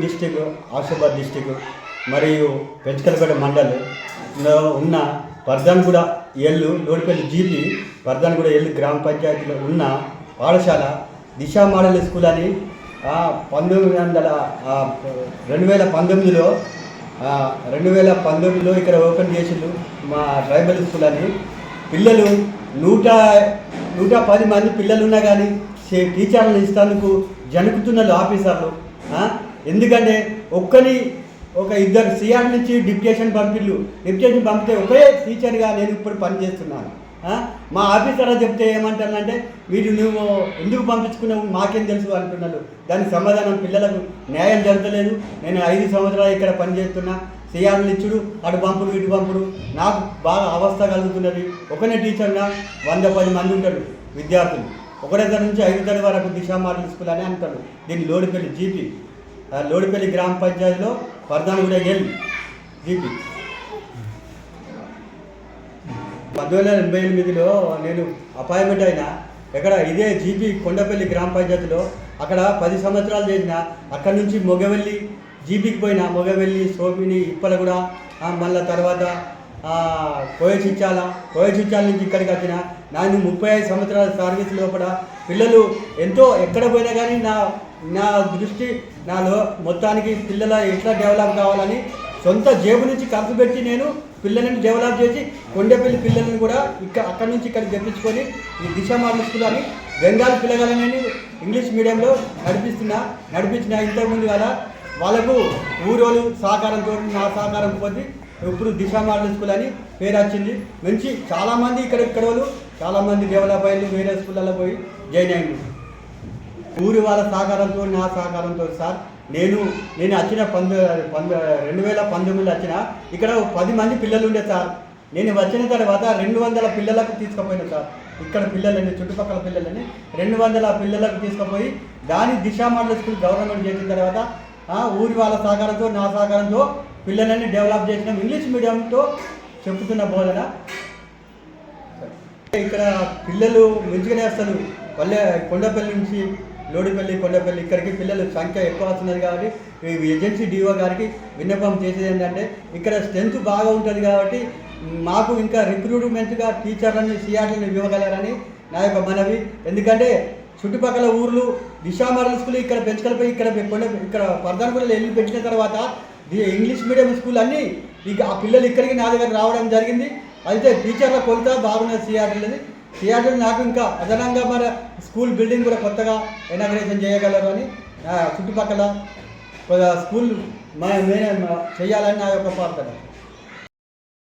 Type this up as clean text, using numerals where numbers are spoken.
District, Asifabad district మరియు పెంచకలపేట మండలంలో ఉన్న పర్దాన్గూడ ఎల్లు లోడిపల్లి జీపీ పర్దాన్గూడ ఎల్లు గ్రామ పంచాయతీలో ఉన్న పాఠశాల దిశా మోడల్ స్కూల్ అని 2019లో ఇక్కడ ఓపెన్ చేసిండు మా ట్రైబల్ స్కూల్ అని. పిల్లలు 110 మంది పిల్లలు ఉన్నా కానీ టీచర్లను ఇస్తానికి జనుకుతున్నారు ఆఫీసర్లు. ఎందుకంటే ఒక ఇద్దరు సిఆర్ నుంచి డిప్యూటేషన్ పంపితే ఒకే టీచర్గా నేను ఇప్పుడు పనిచేస్తున్నాను. మా ఆఫీసర్ చెప్తే ఏమంటానంటే నువ్వు ఎందుకు పంపించుకున్నావు మాకేం తెలుసు అంటున్నారు. దానికి సమాధానం పిల్లలకు న్యాయం జరగలేదు. నేను 5 సంవత్సరాలు ఇక్కడ పనిచేస్తున్నా. సిఆర్లు ఇచ్చుడు, అటు పంపుడు ఇటు పంపుడు, నాకు బాగా అవస్థ కలుగుతున్నది. ఒకనే టీచర్గా 110 మంది ఉంటాడు విద్యార్థులు. 1వ తరగతి నుంచి 5వ తరగతి వరకు దిశా మోడల్ స్కూల్ అని అంటాడు. దీన్ని లోడిపల్లి జీపీ, లోడిపల్లి గ్రామ పంచాయతీలో పర్దాన్గూడ ఎల్ జీపీ. 1988లో నేను అపాయింట్మెంట్ అయినా. ఎక్కడ ఇదే జీపీ కొండపల్లి గ్రామ పంచాయతీలో. అక్కడ 10 సంవత్సరాలు చేసిన. అక్కడి నుంచి మొగవెల్లి జీపీకి పోయినా. మొగవెల్లి, సోపిని, ఇప్పలగూడ, మళ్ళీ తర్వాత కోయచిచ్చాల నుంచి ఇక్కడికి వచ్చిన. నేను 35 సంవత్సరాల సర్వీస్ లోపల పిల్లలు ఎంతో ఎక్కడ పోయినా కానీ నా దృష్టి నాలో మొత్తానికి పిల్లల ఎట్లా డెవలప్ కావాలని సొంత జేబు నుంచి ఖర్చు పెట్టి నేను పిల్లలని డెవలప్ చేసి కొండపల్లి పిల్లలను కూడా అక్కడి నుంచి ఇక్కడికి తెప్పించుకొని ఈ దిశా మోడల్ స్కూల్ అని బెంగాల్ పిల్లగాలని ఇంగ్లీష్ మీడియంలో నడిపించిన. ఇంతకుముందు వాళ్ళకు ఊరోళ్ళు సహకారంతో, నా సహకారం పోతే ఇప్పుడు దిశా మోడల్ స్కూల్ అని పేరు వచ్చింది. మంచి చాలామంది ఇక్కడ వాళ్ళు చాలామంది డెవలప్ అయ్యింది. వేరే స్కూళ్ళలో పోయి జాయిన్ అయ్యింది. ఊరి వాళ్ళ సహకారంతో, నా సహకారంతో సార్. నేను వచ్చిన 2019లో వచ్చిన. ఇక్కడ 10 మంది పిల్లలు ఉండే సార్. నేను వచ్చిన తర్వాత 200 పిల్లలకు తీసుకుపోయినా సార్. ఇక్కడ పిల్లలని, చుట్టుపక్కల పిల్లలని 200 పిల్లలకు తీసుకుపోయి దాని దిశా మోడల్ స్కూల్ గవర్నమెంట్ చేసిన తర్వాత ఊరి వాళ్ళ సహకారంతో, నా సహకారంతో పిల్లలని డెవలప్ చేసినాం. ఇంగ్లీష్ మీడియంతో చెప్తున్న బోధన. ఇక్కడ పిల్లలు మంచిగానే వస్తారు. కొండపల్లి నుంచి లోడిపల్లి, కొండపల్లి ఇక్కడికి పిల్లల సంఖ్య ఎక్కువ వస్తున్నది. కాబట్టి ఏజెన్సీ డిఓ గారికి విన్నపం చేసేది ఏంటంటే ఇక్కడ స్ట్రెంత్ బాగా ఉంటుంది కాబట్టి మాకు ఇంకా రిక్రూట్మెంట్గా టీచర్లని, సిఆర్లను ఇవ్వగలరని నా యొక్క మనవి. ఎందుకంటే చుట్టుపక్కల ఊర్లు దిశా మోడల్ స్కూల్ ఇక్కడ పెంచకలపై ఇక్కడ పర్దాన్గూడలో వెళ్ళి పెట్టిన తర్వాత ఇంగ్లీష్ మీడియం స్కూల్ అన్నీ ఆ పిల్లలు ఇక్కడికి నా దగ్గర రావడం జరిగింది. అయితే టీచర్ల కొలత బాగున్నది సిఆర్టీలు నాకు ఇంకా అదనంగా మరి స్కూల్ బిల్డింగ్ కూడా కొత్తగా ఇనాగ్రేషన్ చేయగలరు అని చుట్టుపక్కల స్కూల్ చేయాలని నా యొక్క ప్రార్థన.